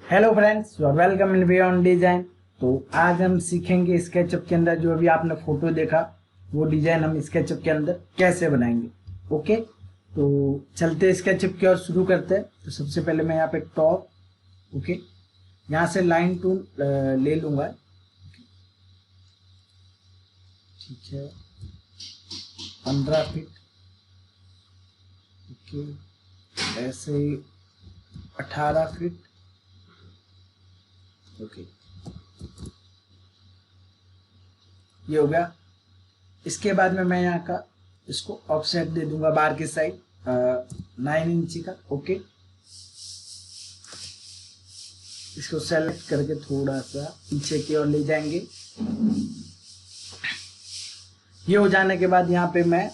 Hello friends, you are welcome in beyond design. तो आज हम सीखेंगे स्केचअप के अंदर जो अभी आपने फोटो देखा वो डिजाइन हम स्केचअप के अंदर कैसे बनाएंगे। ओके, तो चलते स्केचअप की ओर शुरू करते हैं। तो सबसे पहले मैं यहाँ पे टॉप, ओके, यहाँ से लाइन टूल ले लूंगा। ठीक है, 15 फीट, ओके, ऐसे 18 फीट, ओके, ये हो गया। इसके बाद में मैं यहाँ का इसको ऑफसेट दे दूंगा बार की साइड 9 इंची का। ओके, इसको सेलेक्ट करके थोड़ा सा पीछे की ओर ले जाएंगे। ये हो जाने के बाद यहाँ पे मैं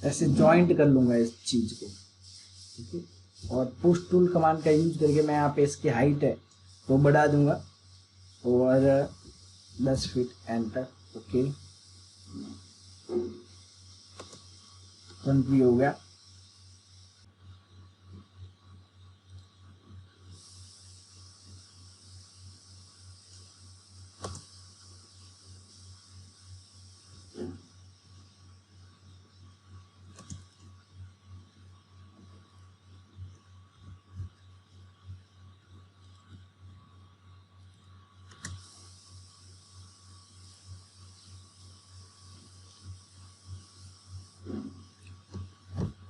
ऐसे जॉइंट कर लूंगा इस चीज को। ठीक है, और पुश टूल कमांड का यूज करके मैं यहाँ पे इसकी हाइट है वो बढ़ा दूंगा और 10 feet, enter. Okay, front view हो गया।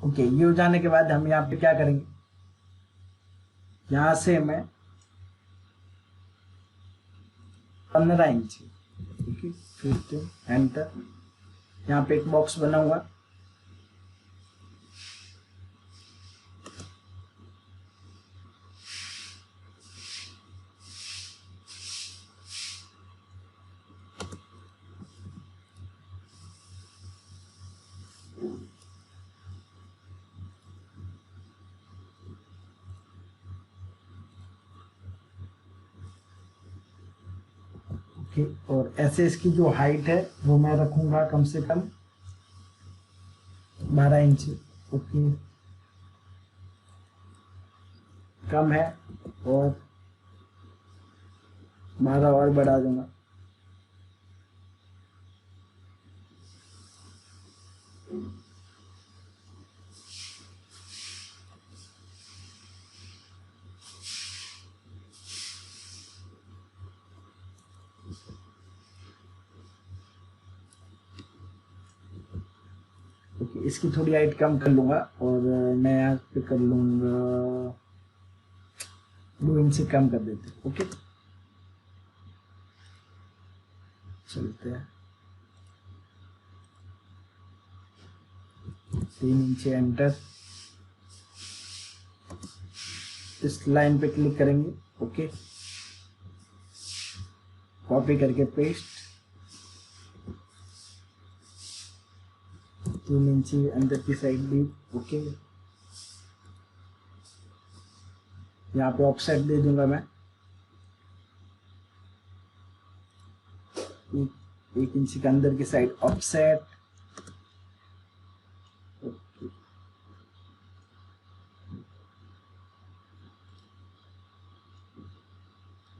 ओके, ये हो जाने के बाद हम यहाँ पे क्या करेंगे, यहाँ से मैं 15 इंची, ठीक है, 15, एंटर। यहाँ पे एक बॉक्स बनाऊंगा। ओके, और ऐसे इसकी जो हाइट है वो मैं रखूंगा कम से कम 12 इंची। ओके, कम है और 12 और बढ़ा दूंगा। ओके, इसकी थोड़ी हाइट कम कर लूंगा और मैं यहाँ पे कर लूंगा 2 इंच कम कर देते। ओके, चलते हैं 3 इंच, एंटर। इस लाइन पे क्लिक करेंगे। ओके, कॉपी करके पेस्ट, 3 इंची अंदर की साइड भी। ओके, यहाँ पे ऑफसेट दे दूंगा मैं 1 इंच के अंदर की साइड ऑफसेट।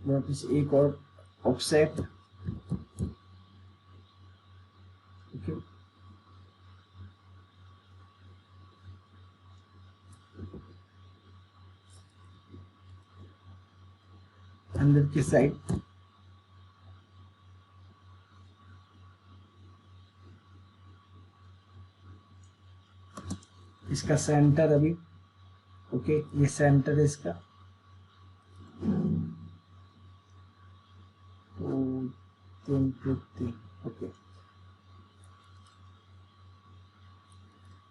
वापस एक और ऑफसेट। ओके, अंदर की साइड इसका सेंटर अभी। ओके, ये सेंटर है इसका। तो 3 फीट 3। ओके,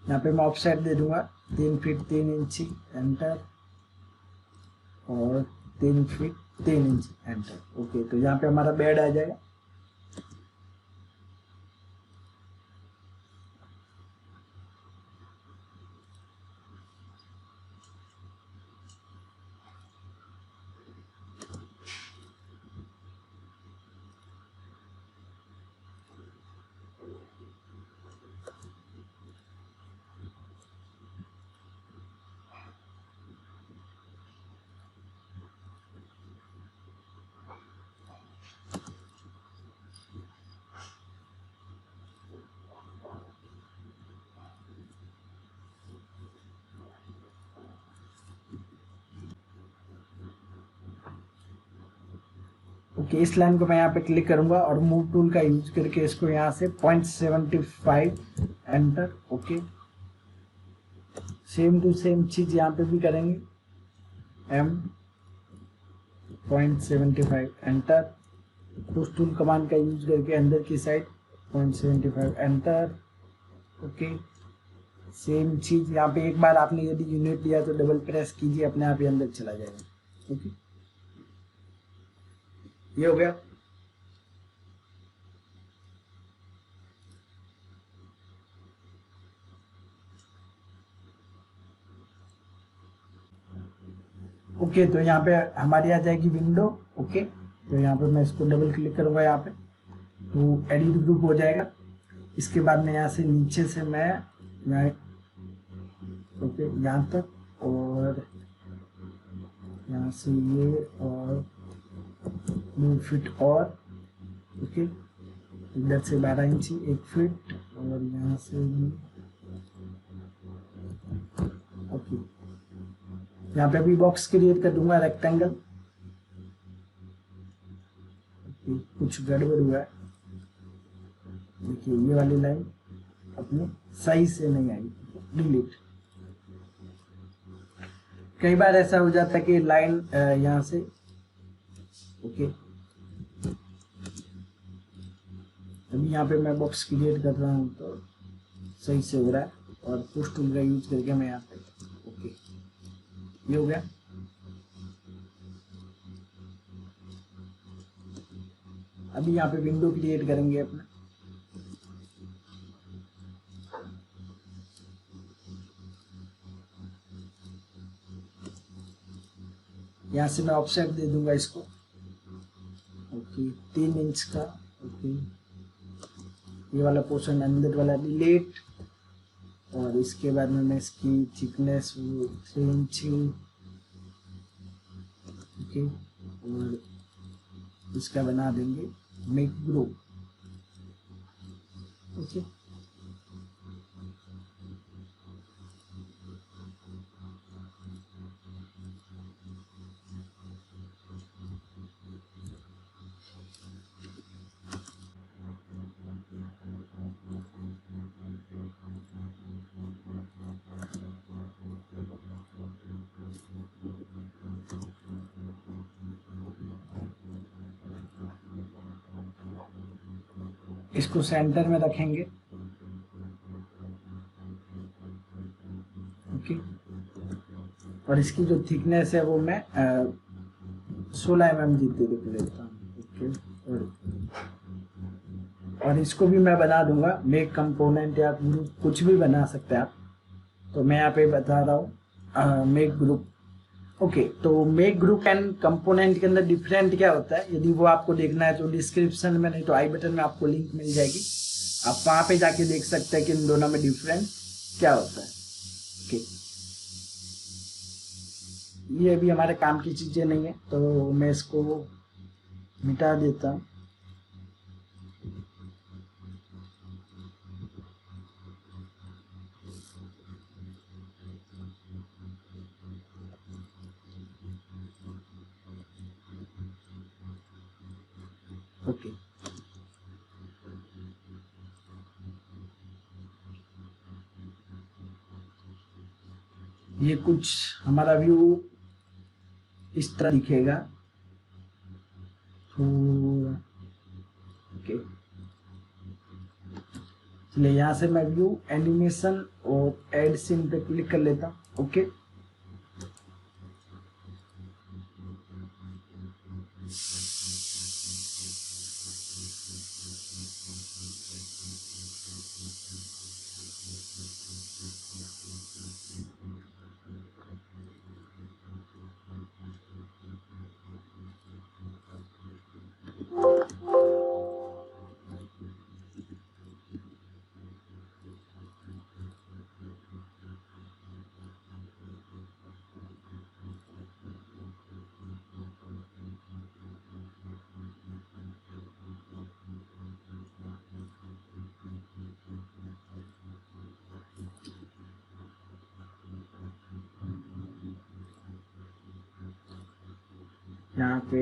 यहाँ पे मैं ऑफसेट दे दूंगा 3 फीट 3 इंची, एंटर। और 3 फीट 3 इंच, एंटर। ओके, तो यहाँ पे हमारा बेड आ जाएगा। ओके, इस लाइन को मैं यहाँ पे क्लिक करूंगा और मूव टूल का यूज करके इसको यहाँ से 0.75 enter. Okay, same to same चीज यहाँ पे भी करेंगे, m 0.75 enter. Push tool command का यूज करके अंदर की साइड 0.75 एंटर। ओके, सेम चीज यहाँ पे एक बार आपने यदि यूनिट लिया तो डबल प्रेस कीजिए, अपने आप ही अंदर चला जाएगा। ओके, ये हो गया। ओके, तो यहाँ पे हमारी आ जाएगी विंडो। ओके, तो यहाँ पे मैं इसको डबल क्लिक करूंगा यहाँ पे, तो एडिट ग्रुप हो जाएगा। इसके बाद में यहाँ से नीचे से मैं ओके यहाँ तक, और यहाँ से ये और 2 फीट और, ओके, इधर से 12 इंची 1 फीट, और यहाँ से भी ओके। यहाँ पे भी बॉक्स क्रिएट कर दूंगा रेक्टेंगल। कुछ गड़बड़ हुआ है, देखिए ये वाली लाइन अपनी सही से नहीं आई, डिलीट। कई बार ऐसा हो जाता है कि लाइन यहाँ से ओके। अभी यहाँ पे मैं बॉक्स क्रिएट कर रहा हूँ तो सही से हो रहा है, और पुश टूल का यूज करके मैं यहाँ पे ओके, ये हो गया। अभी यहाँ पे विंडो क्रिएट करेंगे अपना। यहाँ से मैं ऑफसेट दे दूंगा इसको ओके 3 इंच का। ओके, ये वाला पोर्शन अंदर वाला डिलीट, और इसके बाद में मैं इसकी थिकनेस 3 इंच ओके, और इसका बना देंगे मेक ग्रुप। ओके, इसको सेंटर में रखेंगे। ओके, और इसकी जो थिकनेस है वो मैं 16 mm जितनी रख लेता हूँ। ओके, और इसको भी मैं बना दूंगा मेक कंपोनेंट या ग्रुप, कुछ भी बना सकते हैं आप। तो मैं यहाँ पे बता रहा हूँ मेक ग्रुप। ओके, तो मेक ग्रुप एंड कंपोनेंट के अंदर डिफरेंट क्या होता है, यदि वो आपको देखना है तो डिस्क्रिप्शन में, नहीं तो आई बटन में आपको लिंक मिल जाएगी, आप वहाँ पे जाके देख सकते हैं कि इन दोनों में डिफरेंट क्या होता है। ओके, ये भी हमारे काम की चीजें नहीं है, तो मैं इसको मिटा देता हूँ। ओके, ये कुछ हमारा व्यू इस तरह दिखेगा। ओके, चलिए यहाँ से मैं व्यू एनिमेशन और एड सीन पे क्लिक कर लेता हूँ। ओके, यहाँ पे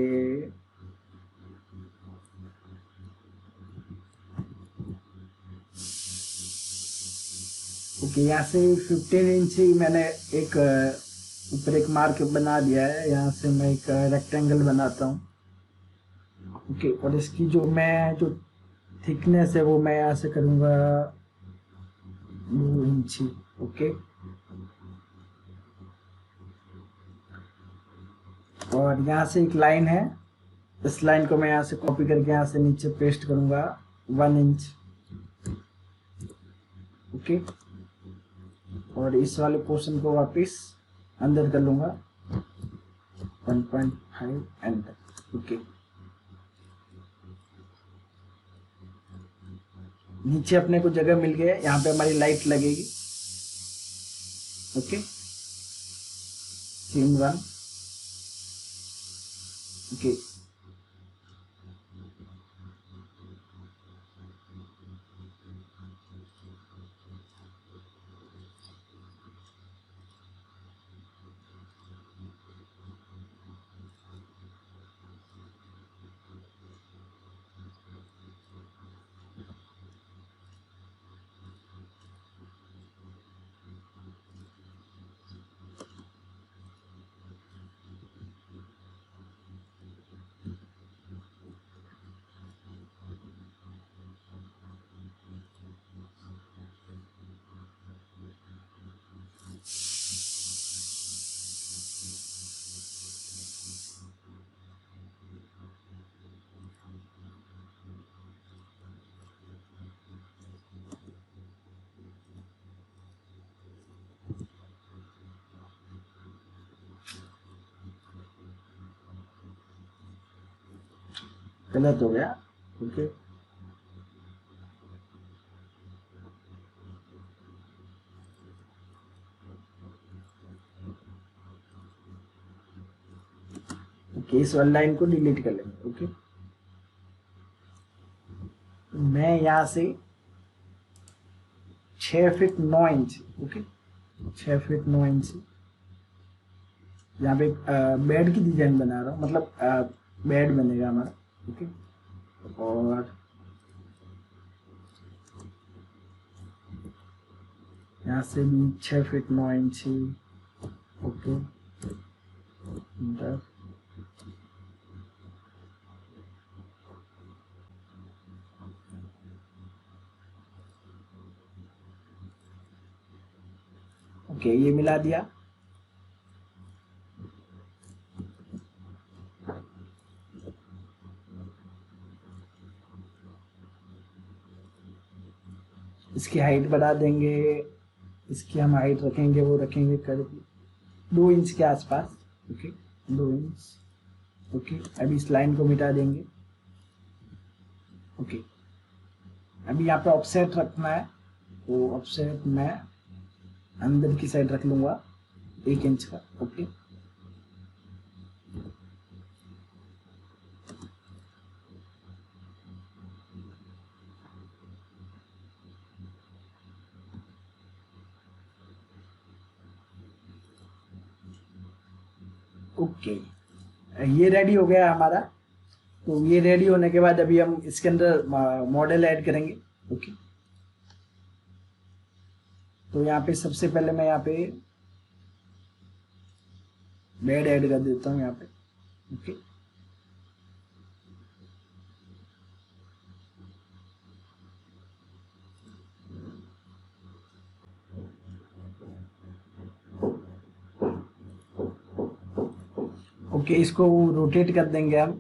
ओके, यहाँ से 15 इंच ही मैंने एक ऊपर एक मार्क बना दिया है। यहाँ से मैं एक रेक्टेंगल बनाता हूँ। ओके, और इसकी जो थिकनेस है वो मैं यहाँ से करूँगा 2 इंच। ओके, और यहाँ से एक लाइन है, इस लाइन को मैं यहाँ से कॉपी करके यहाँ से नीचे पेस्ट करूँगा 1 इंच। ओके, और इस वाले पोर्शन को वापस अंदर कर लूँगा 1.5 एंटर। ओके, नीचे अपने को जगह मिल गया, यहाँ पे हमारी लाइट लगेगी। Okay, scene 1। ओके, गलत हो गया। ओके, ओके, इस वाली लाइन को डिलीट कर लेंगे। ओके, मैं यहाँ से 6 feet 9 inch. Okay, 6 feet 9 inch यहाँ पे बेड की डिजाइन बना रहा हूँ, मतलब बेड बनेगा हमारा। ओके, और यहाँ से भी 6 feet 9 inch. Okay, inter. Okay, ये मिला दिया। इसकी हाइट बढ़ा देंगे, इसकी हम हाइट रखेंगे, वो रखेंगे करीब 2 इंच के आसपास। Okay, 2 inch. ओके, अभी इस लाइन को मिटा देंगे। ओके, अभी यहाँ पे ऑफसेट रखना है, तो ऑफसेट मैं अंदर की साइड रख लूँगा 1 इंच का। ओके, ओके, ये रेडी हो गया हमारा। तो ये रेडी होने के बाद अभी हम इसके अंदर मॉडल ऐड करेंगे। ओके, तो यहाँ पे सबसे पहले मैं यहाँ पे बेड ऐड कर देता हूँ यहाँ पे। ओके, ओके, इसको रोटेट कर देंगे हम।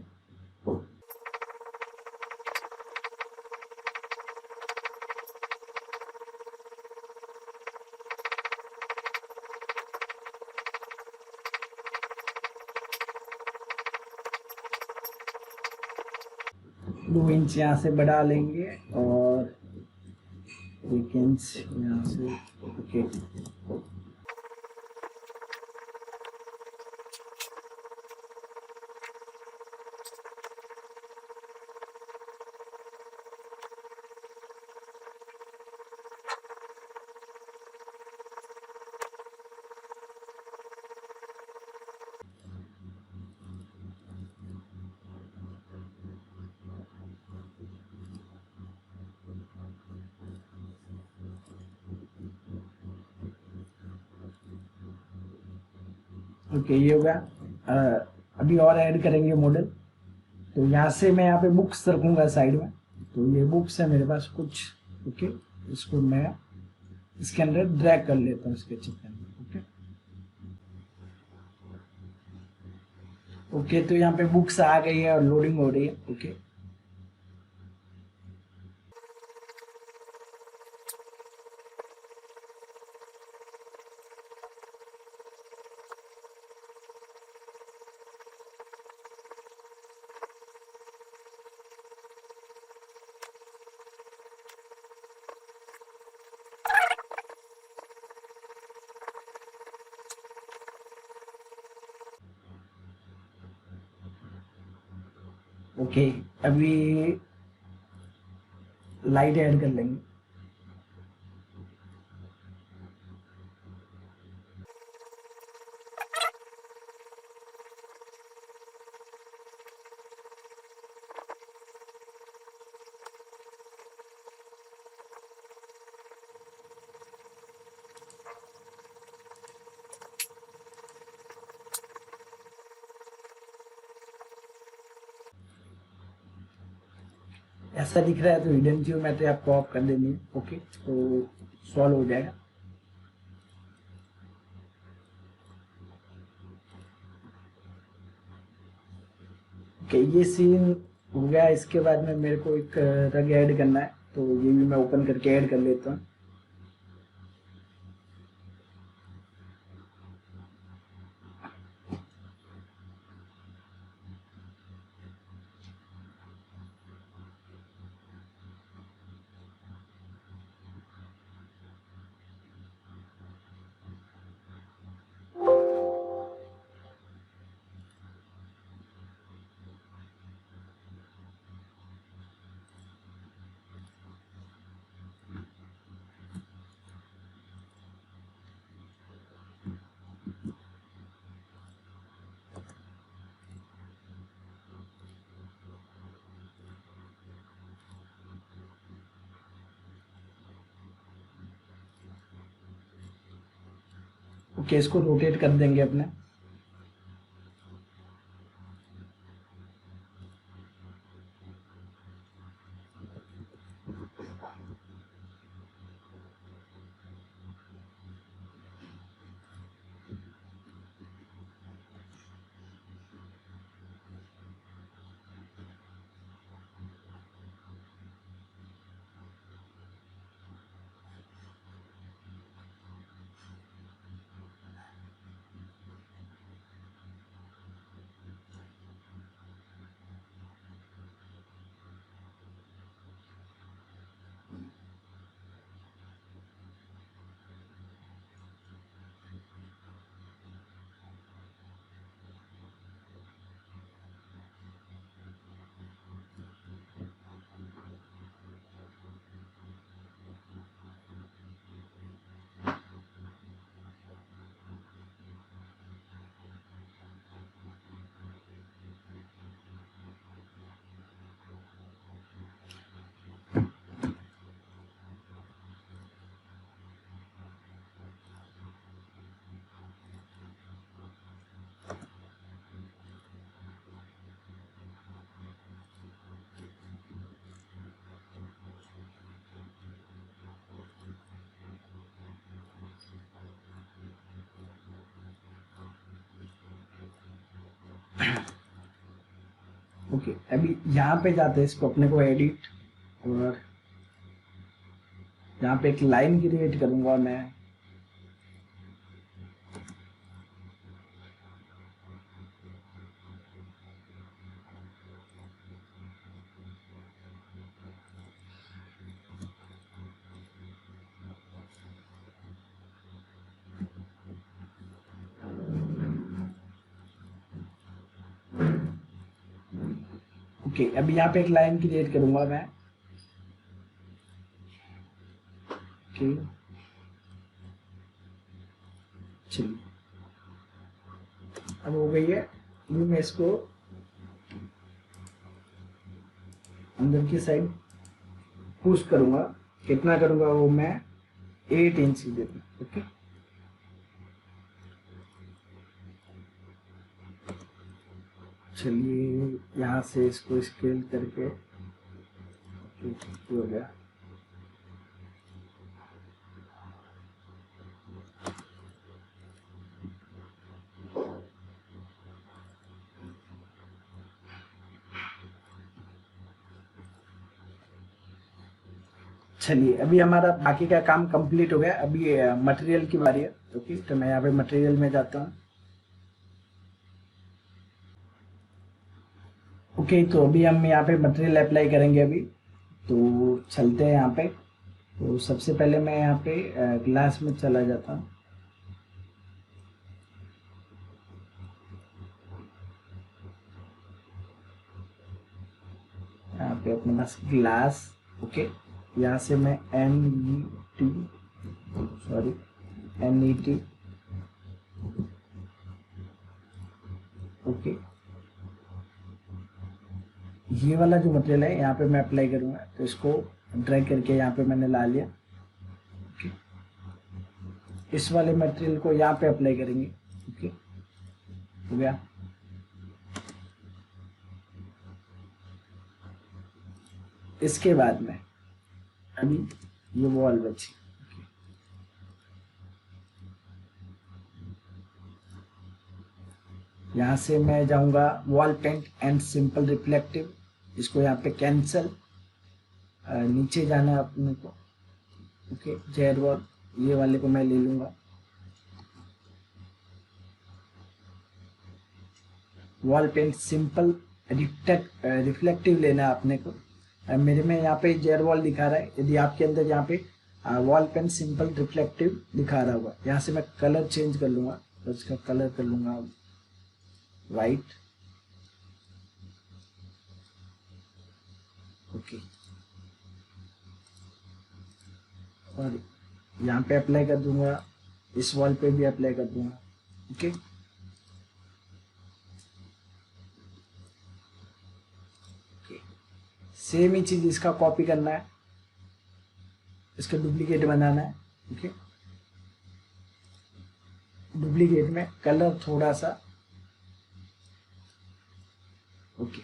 2 इंच यहाँ से बढ़ा लेंगे और 1 इंच यहाँ से। ओके, ओके, ये हो गया। अभी और ऐड करेंगे मॉडल। तो यहाँ से मैं यहाँ पे बुक्स रखूँगा साइड में। तो ये बुक्स है मेरे पास कुछ। ओके, इसको मैं इसके अंदर ड्रैग कर लेता हूँ स्केचअप के अंदर। ओके ओके, तो यहाँ पे बुक्स आ गई है और लोडिंग हो रही है। ओके ओके, अभी लाइट ऐड कर लेंगे। ऐसा दिख रहा है तो हिडन जियोमेट्री आपको ऑफ कर देनी है। ओके, तो सॉल्व हो जाएगा। ओके, ये सीन हो गया। इसके बाद में मेरे को एक रग ऐड करना है, तो ये भी मैं ओपन करके ऐड कर लेता हूँ। ओके, इसको रोटेट कर देंगे अपने। ओके, अभी यहाँ पे जाते हैं, इसको अपने को एडिट, और यहाँ पे एक लाइन क्रिएट करूंगा मैं। ओके, अभी यहाँ पे एक लाइन क्रिएट करूंगा मैं। ओके, चलिए, अब हो गई है। अभी मैं इसको अंदर की साइड पुश करूंगा। कितना करूंगा वो मैं 8 इंच देता हूँ। ओके, चलिए यहाँ से इसको स्केल करके हो गया। चलिए अभी हमारा बाकी का काम कंप्लीट हो गया। अभी मटेरियल की बारी है। ओके, तो मैं यहाँ पे मटेरियल में जाता हूँ। ओके, तो अभी हम यहाँ पे मटेरियल अप्लाई करेंगे। अभी तो चलते हैं यहाँ पे। तो सबसे पहले मैं यहाँ पे ग्लास में चला जाता हूँ। यहाँ पे अपने पास ग्लास। ओके, यहाँ से मैं NET सॉरी NET ओके, ये वाला जो मटेरियल है यहाँ पे मैं अप्लाई करूँगा। तो इसको ड्रैग करके यहाँ पे मैंने ला लिया। ओके, इस वाले मटेरियल को यहाँ पे अप्लाई करेंगे। ओके, हो गया। इसके बाद में अभी ये वॉल बची। यहाँ से मैं जाऊंगा wall paint and simple reflective, इसको यहाँ पे कैंसल। नीचे जाना है अपने को। ओके, जेड वॉल, ये वाले को मैं ले लूंगा। वॉल पेंट सिंपल रिफ्लेक्टिव लेना है अपने को। मेरे में यहाँ पे जेड वॉल दिखा रहा है। यदि आपके अंदर यहाँ पे वॉल पेंट सिंपल रिफ्लेक्टिव दिखा रहा होगा, यहाँ से मैं कलर चेंज कर लूंगा। तो इसका कलर कर लूंगा वाइट। ओके, और यहाँ पे अप्लाई कर दूंगा, इस वॉल पे भी अप्लाई कर दूंगा। ओके, सेम ही चीज इसका कॉपी करना है, इसका डुप्लीकेट बनाना है। ओके, डुप्लीकेट में कलर थोड़ा सा ओके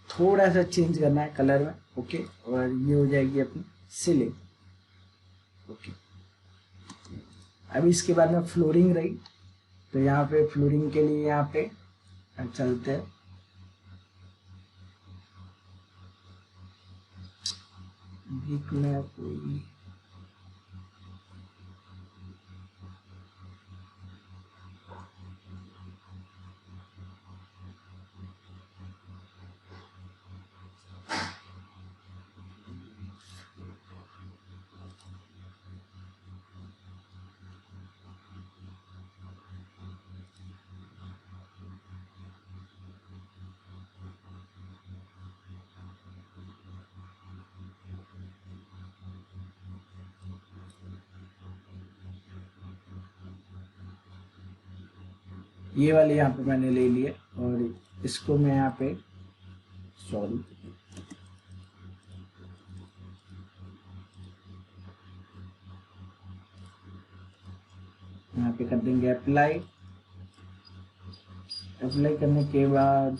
थोड़ा सा चेंज करना है कलर में। ओके, और ये हो जाएगी अपनी सीलिंग। ओके, अभी इसके बाद में फ्लोरिंग रही। तो यहाँ पे फ्लोरिंग के लिए यहाँ पे चलते हैं। वीक में कोई ये वाले यहाँ पे मैंने ले लिए, और इसको मैं यहाँ पे सॉरी यहाँ पे कर देंगे अप्लाई। अप्लाई करने के बाद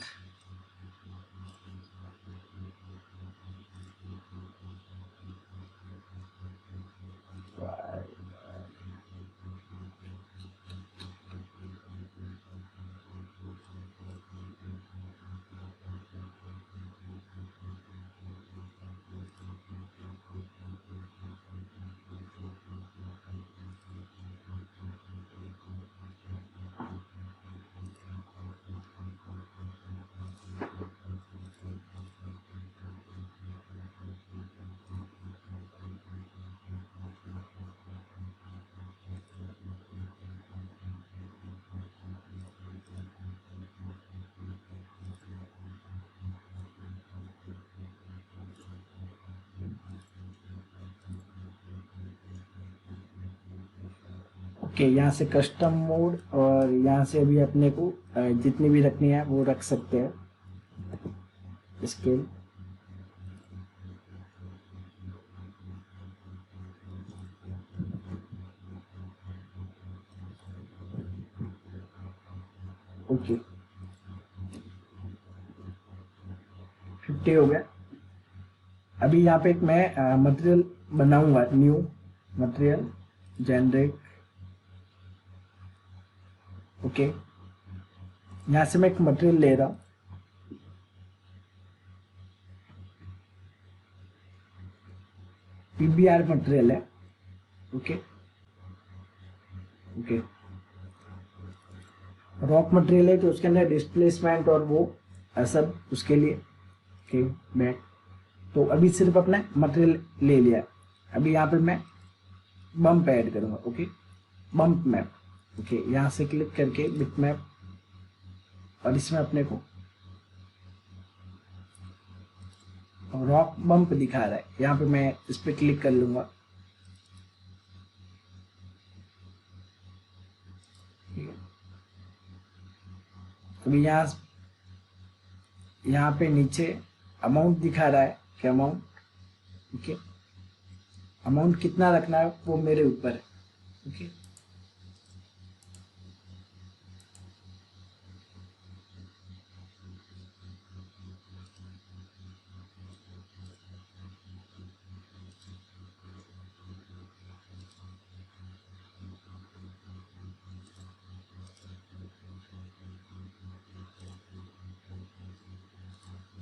ओके, यहाँ से कस्टम मोड, और यहाँ से अभी अपने को जितनी भी रखनी है वो रख सकते हैं स्केल। ओके, 50 हो गया। अभी यहाँ पे एक मैं मटेरियल बनाऊंगा, न्यू मटेरियल जनरेट। ओके, यहाँ से मैं एक मटेरियल ले रहा हूँ, पीबीआर मटेरियल है। ओके ओके, रॉक मटेरियल है तो उसके अंदर डिस्प्लेसमेंट और वो सब उसके लिए। ओके बैक, तो अभी सिर्फ अपना मटेरियल ले लिया। अभी यहाँ पे मैं बम्प ऐड करूँगा। Okay, bump map. ओके, यहाँ से क्लिक करके बिट मैप, और इसमें अपने को रॉक बम्प दिखा रहा है, यहाँ पे मैं इस पर क्लिक कर लूँगा। अभी यहाँ पे नीचे अमाउंट दिखा रहा है कि अमाउंट, ओके, अमाउंट कितना रखना है वो मेरे ऊपर है। ओके,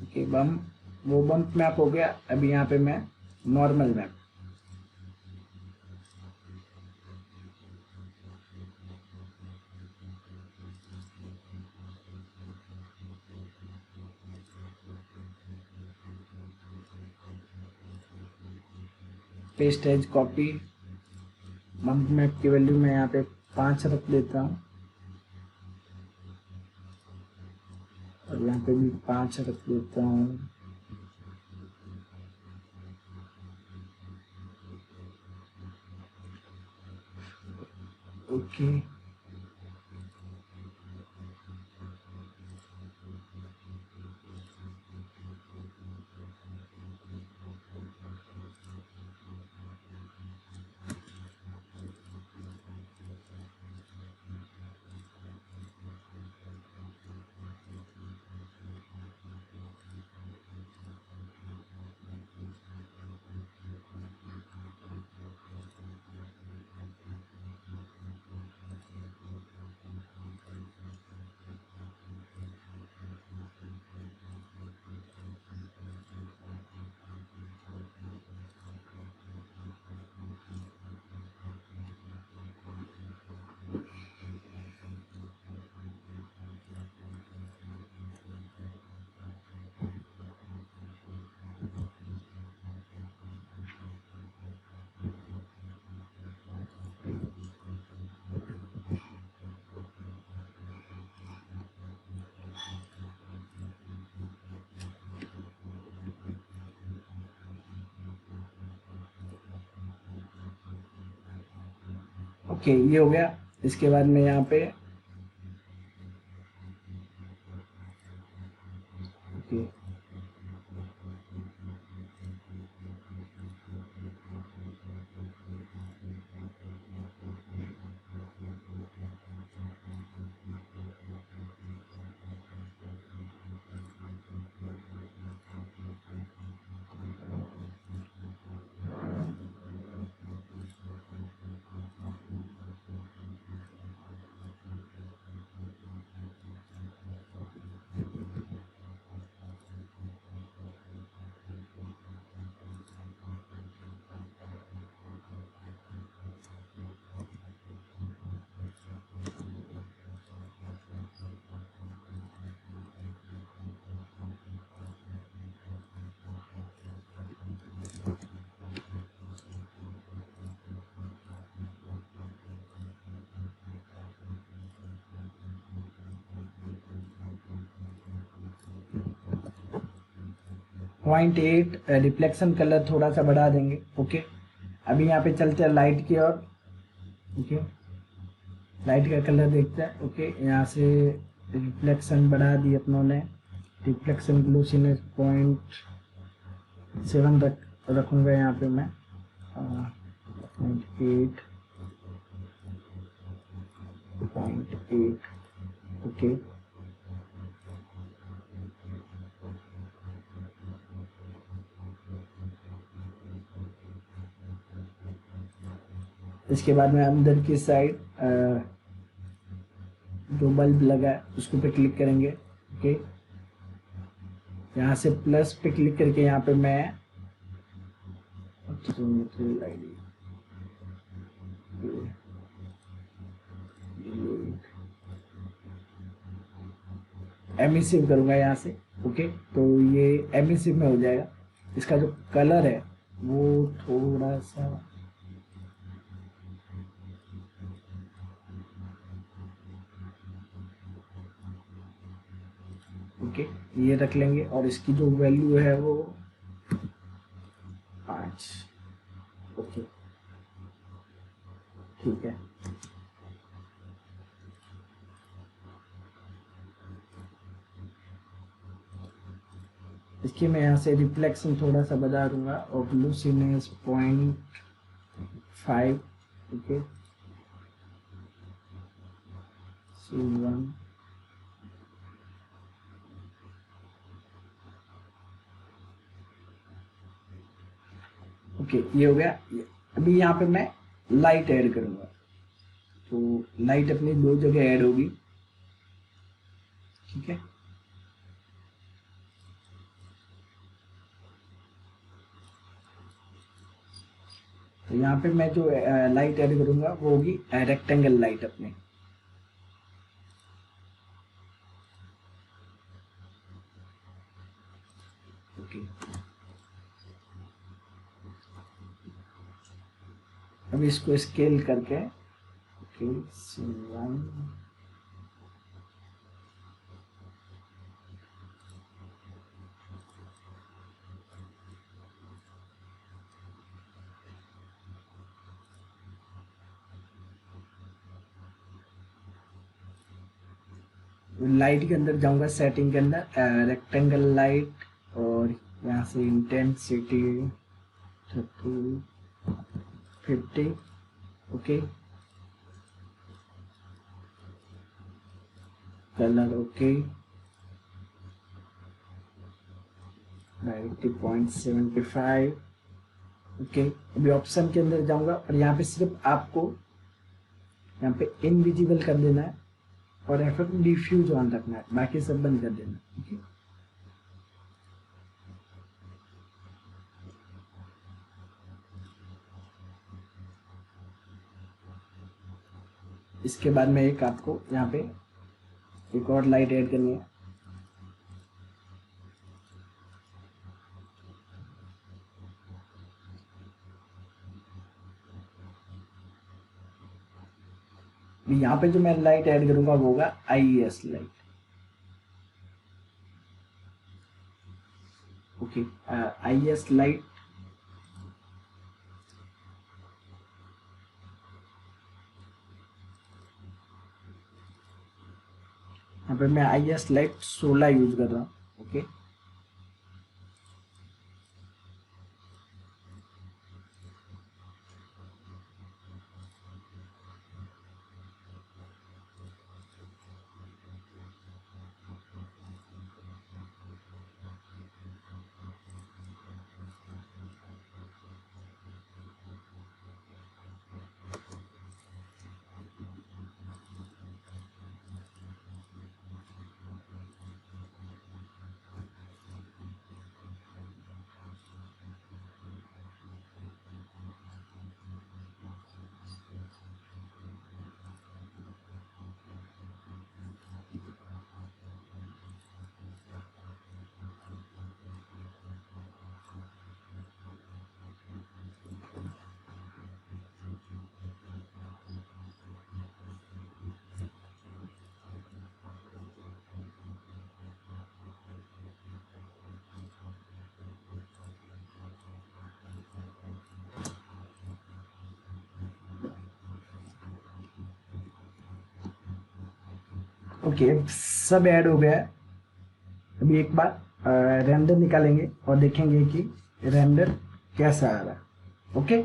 ओके, वो बम्प मैप हो गया। अभी यहाँ पे मैं normal map, paste as copy, bump map की वैल्यू मैं यहाँ पे 5 रख देता हूँ, और यहाँ पे भी 5 रख देता हूँ। ओके, ओके, ये हो गया। इसके बाद में यहाँ पे ओके, पॉइंट 8 रिफ्लेक्शन कलर थोड़ा सा बढ़ा देंगे। ओके, अभी यहाँ पे चलते हैं लाइट की ओर। ओके, लाइट का कलर देखते हैं। ओके, यहाँ से रिफ्लेक्शन बढ़ा दी अपनों ने, रिफ्लेक्शन ग्लोसीनेस 0.7 रखूँगा यहाँ पे मैं, 0.8। ओके, इसके बाद में अंदर की साइड जो बल्ब लगा है उसको पे क्लिक करेंगे। ओके, यहाँ से प्लस पे क्लिक करके यहाँ पे मैं एमिसिव करूंगा यहाँ से। ओके, तो ये एमिसिव में हो जाएगा। इसका जो कलर है वो थोड़ा सा ओके ये रख लेंगे और इसकी जो वैल्यू है वो 5। ओके ठीक है। इसकी मैं यहाँ से रिफ्लेक्शन थोड़ा सा बढ़ा दूंगा और लूसीनेस 0.5। ओके, C1 ओके ये हो गया। अभी यहाँ पे मैं लाइट ऐड करूंगा, तो लाइट अपनी 2 जगह ऐड होगी। ठीक है, तो यहाँ पे मैं जो लाइट ऐड करूंगा वो होगी रेक्टेंगल लाइट अपने। ओके, अभी इसको स्केल करके ओके C1 लाइट के अंदर जाऊंगा, सेटिंग के अंदर रेक्टेंगल लाइट और यहाँ से intensity 30 50। Okay, colour okay 90.75। Okay, अभी ऑप्शन के अंदर जाऊंगा और यहाँ पे सिर्फ आपको यहाँ पे इनविजिबल कर देना है और इफेक्ट डिफ्यूज ऑन रखना है, बाकी सब बंद कर देना। ओके, इसके बाद में एक आपको यहाँ पे एक और लाइट ऐड करनी है। यहाँ पे जो मैं लाइट ऐड करूंगा वो होगा IES light. Okay, IES light यहाँ पे मैं IES लाइट 16 यूज कर रहा हूँ। ओके, ओके सब ऐड हो गया है। अभी एक बार रेंडर निकालेंगे और देखेंगे कि रेंडर कैसा आ रहा है। ओके,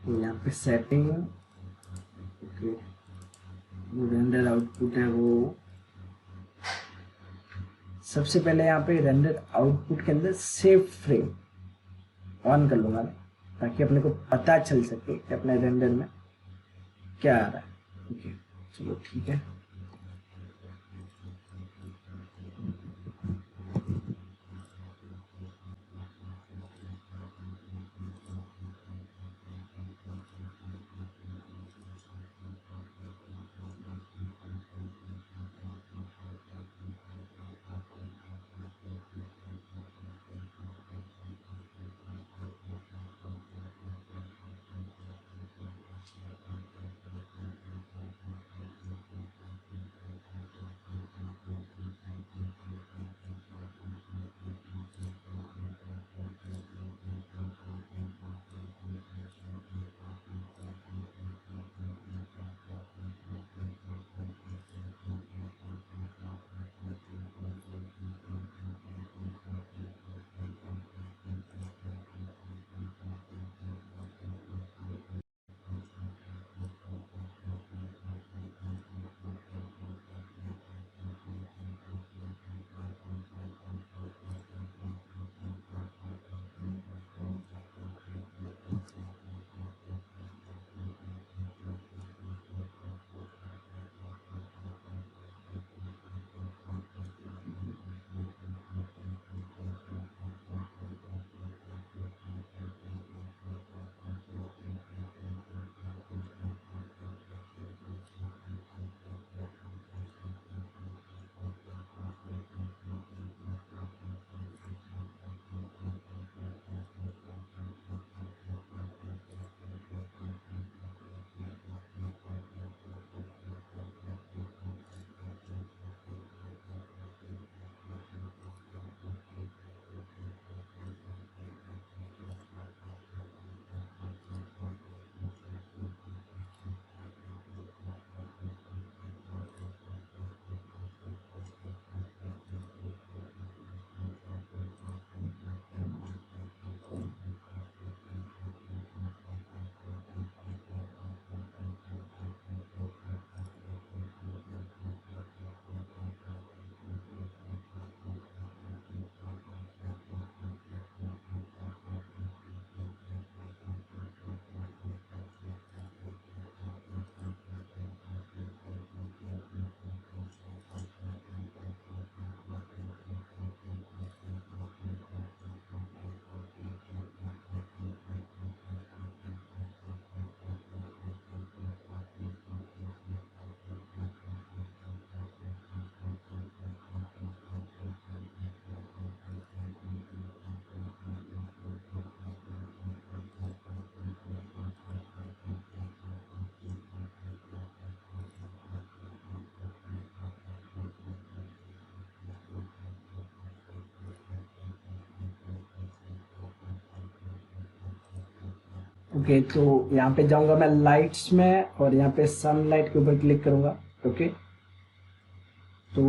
तो यहाँ पे सेटिंग ओके, जो रेंडर आउटपुट है वो सबसे पहले यहाँ पे रेंडर आउटपुट के अंदर सेव फ्रेम ऑन कर लूँगा मैं, ताकि अपने को पता चल सके कि अपने रेंडर में क्या आ रहा है। ओके, चलो ठीक है। ओके, तो यहाँ पे जाऊंगा मैं लाइट्स में और यहाँ पे सनलाइट के ऊपर क्लिक करूंगा। ओके, तो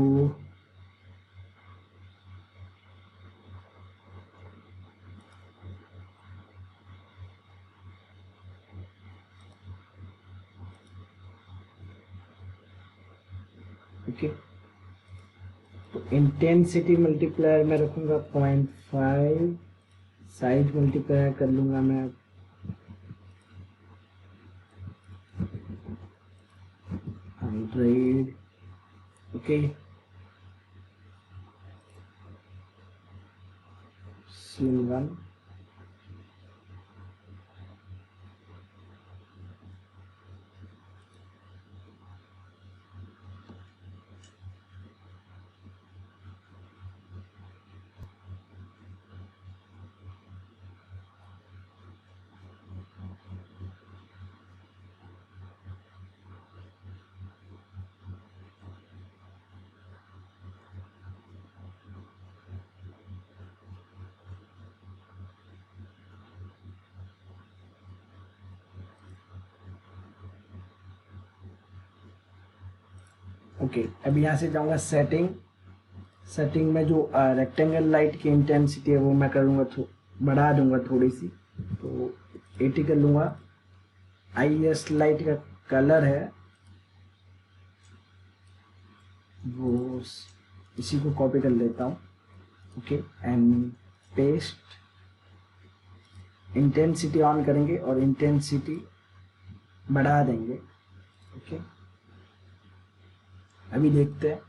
ओके, तो इंटेंसिटी मल्टीप्लायर में रखूंगा 0.5, साइज मल्टीप्लायर कर लूंगा मैं 100। Okay, scene 1। ओके, अब यहाँ से जाऊंगा सेटिंग। सेटिंग में जो रेक्टेंगल लाइट की इंटेंसिटी है वो मैं करूँगा बढ़ा दूंगा थोड़ी सी, तो 80 कर लूँगा। IS लाइट का कलर है वो इसी को कॉपी कर लेता हूँ। Okay and paste, intensity on करेंगे और इंटेंसिटी बढ़ा देंगे। ओके अभी देखते हैं।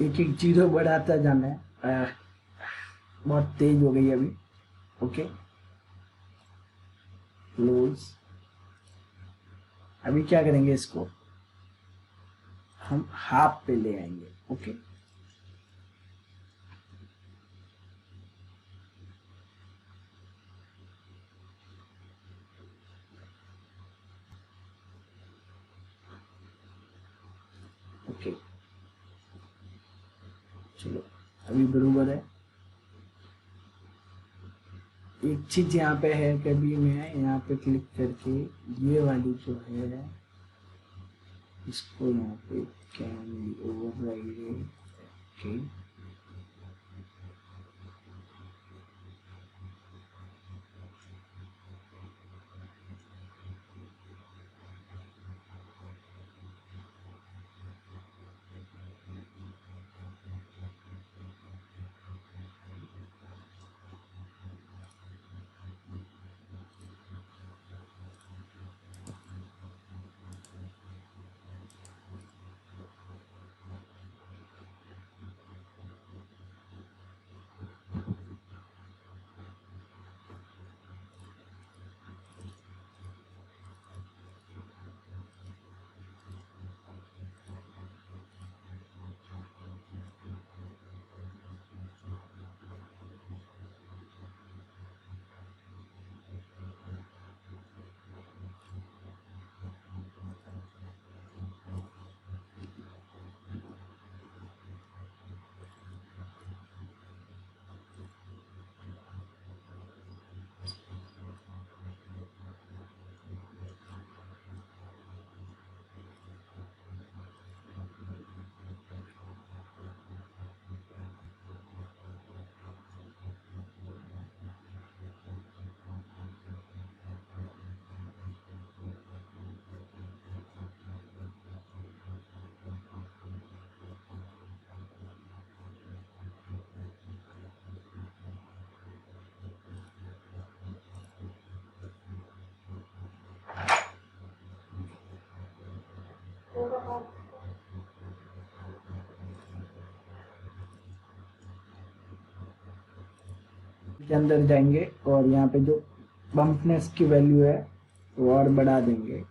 एक एक जीरो बढ़ाता जाना है। बहुत तेज हो गई अभी। Okay close. अभी क्या करेंगे, इसको हम हाफ पे ले आएंगे। ओके ओके चलो अभी बराबर है। एक चीज यहाँ पे है, कभी मैं यहाँ पे क्लिक करके ये वाली जो है इसको यहाँ पे कैन ओवरराइड। ओके के अंदर जाएंगे और यहाँ पे जो बम्पनेस की वैल्यू है वो और बढ़ा देंगे।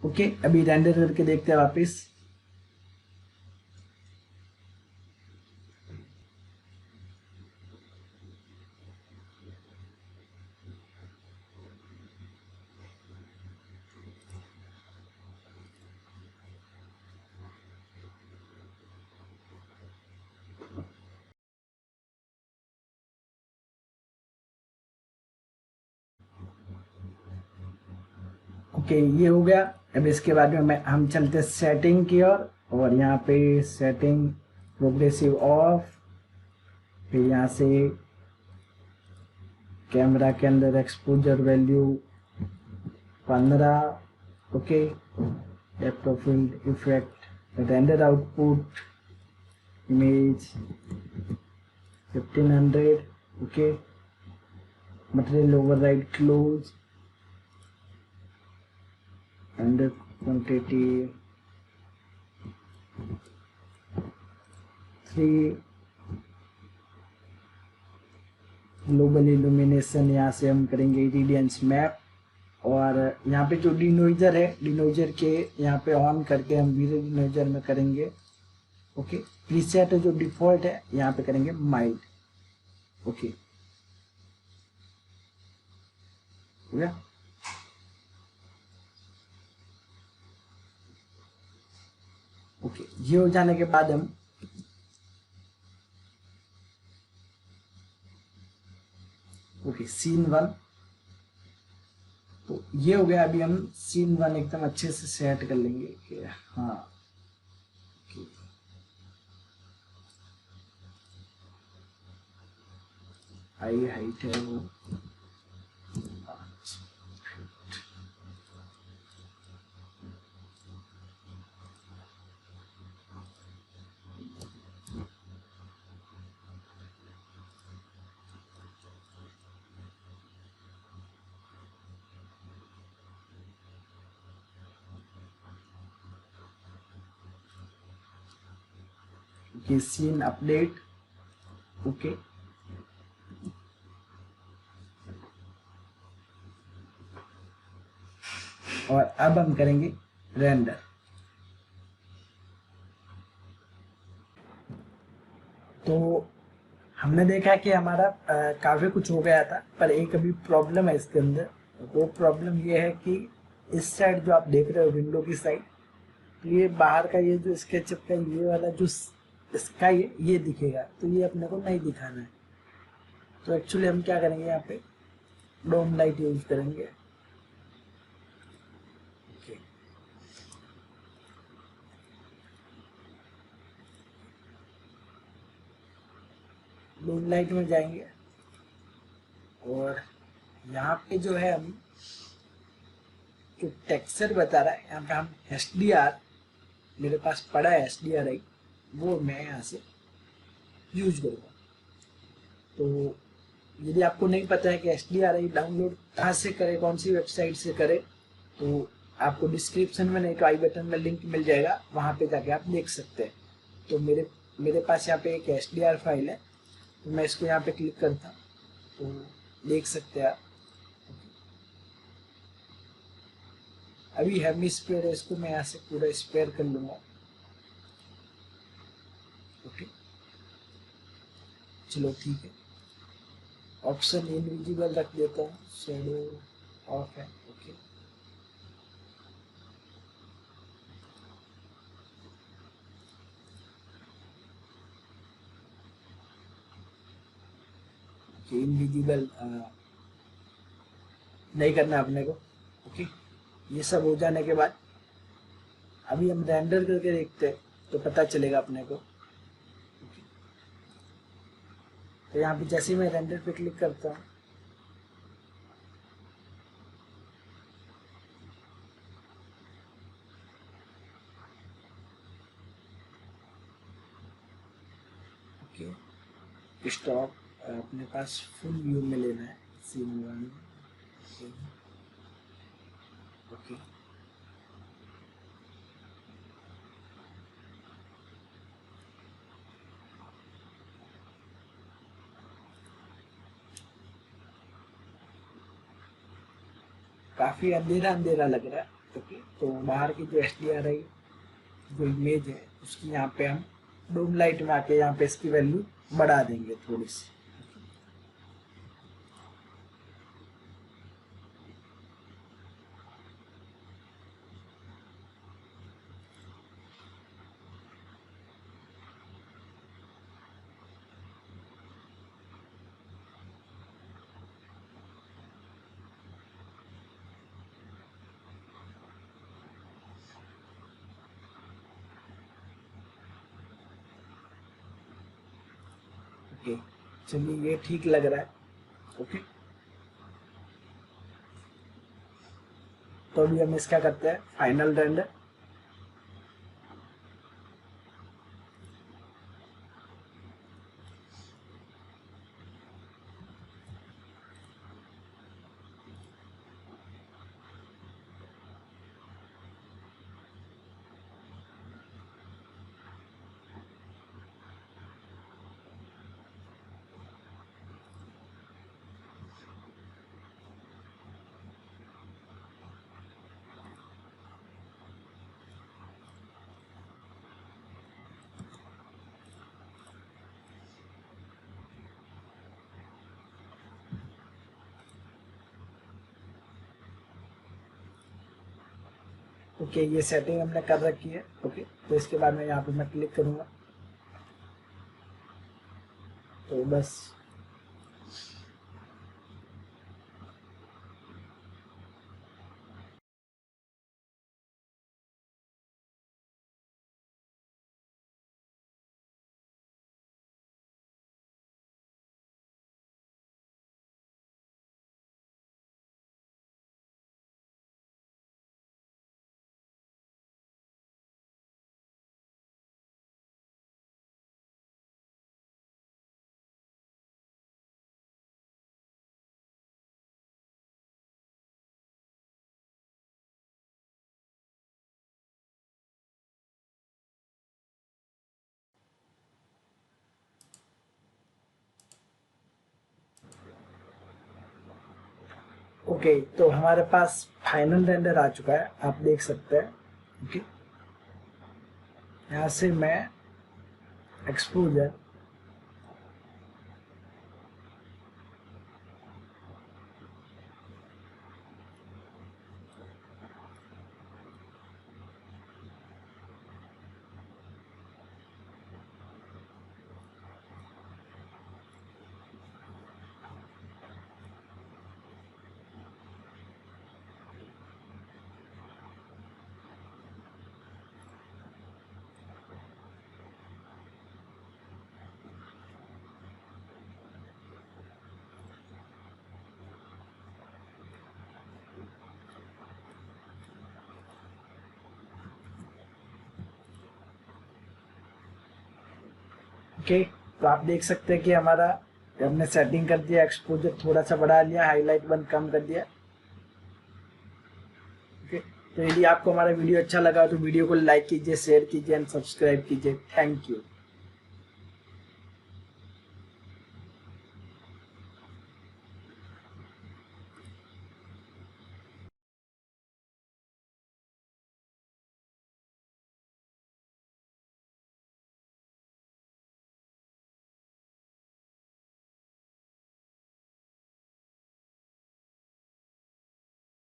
ओके अभी रेंडर करके देखते हैं वापस। ओके ये हो गया। अब इसके बाद में हम चलते सेटिंग की और यहाँ पे सेटिंग प्रोग्रेसिव ऑफ, फिर यहाँ से कैमरा के अंदर exposure value 15। Okay depth of field effect render output image 1500। Okay material override close under quantity 3। Global illumination यहाँ से हम करेंगे इरिडियंस मैप, और यहाँ पे जो डिनोइजर है, डिनोइजर के यहाँ पे ऑन करके हम वीडियो डिनोइजर में करेंगे। ओके प्रीसेट जो डिफॉल्ट है यहाँ पे करेंगे माइल्ड। ओके हो गया। ओके, ये हो जाने के बाद हम ओके सीन 1, तो ये हो गया। अभी हम सीन 1 एकदम अच्छे से सेट कर लेंगे कि हाँ okay, हाई हाइट है वो 5 feet. Okay, scene update. Okay, और अब हम करेंगे रेंडर। तो हमने देखा कि हमारा काफी कुछ हो गया था, पर एक अभी प्रॉब्लम है इसके अंदर। वो प्रॉब्लम ये है कि इस साइड जो आप देख रहे हो विंडो की साइड, तो ये बाहर का ये जो स्केचअप का ये वाला जो इसका ये दिखेगा, तो ये अपने को नहीं दिखाना है। तो एक्चुअली हम क्या करेंगे, यहाँ पे डोम लाइट यूज करेंगे। ओके, डोम लाइट में जाएंगे और यहाँ पे जो है हम जो टेक्सचर बता रहा है, यहाँ पे हम HDR, मेरे पास पड़ा है HDRI, वो मैं यहाँ से यूज करूँगा। तो यदि आपको नहीं पता है कि HDRI डाउनलोड कहाँ से करें, कौन सी वेबसाइट से करें, तो आपको डिस्क्रिप्शन में नहीं तो आई बटन में लिंक मिल जाएगा, वहाँ पे जाके आप देख सकते हैं। तो मेरे पास यहाँ पे एक HDR फाइल है, तो मैं इसको यहाँ पे क्लिक करता हूँ, तो देख सकते हैं आप। अभी हेमिस्फीयर है, इसको मैं यहाँ से पूरा स्पेयर कर लूँगा। ओके, चलो ठीक है। ऑप्शन इनविजिबल रख देता हूँ, शेडो ऑफ है। ओके, इनविजिबल नहीं करना अपने को। ओके, ये सब हो जाने के बाद अभी हम रेंडर करके देखते हैं, तो पता चलेगा अपने को। तो यहाँ पे जैसे ही मैं रेंडर पे क्लिक करता हूँ, ओके, स्टॉप अपने पास फुल व्यू में लेना है, सीन 1। ओके, काफी अंधेरा अंधेरा लग रहा है। ओके, तो बाहर की जो HDRI जो इमेज है, उसकी यहाँ पे हम डूम लाइट में आके यहाँ पे इसकी वैल्यू बढ़ा देंगे थोड़ी सी। ओके, चलिए ये ठीक लग रहा है। ओके, तो अभी हम इसका करते हैं फाइनल रेंडर। ओके, ये सेटिंग हमने कर रखी है। ओके, तो इसके बाद में यहाँ पे मैं क्लिक करूँगा, तो बस ओके, तो हमारे पास फाइनल रेंडर आ चुका है, आप देख सकते हैं। ओके, यहाँ से मैं एक्सपोजर ओके, तो आप देख सकते हैं कि हमारा हमने सेटिंग कर दिया, एक्सपोजर थोड़ा सा बढ़ा लिया, हाईलाइट 1 कम कर दिया। ओके, तो यदि आपको हमारा वीडियो अच्छा लगा तो वीडियो को लाइक कीजिए, शेयर कीजिए एंड सब्सक्राइब कीजिए। Thank you.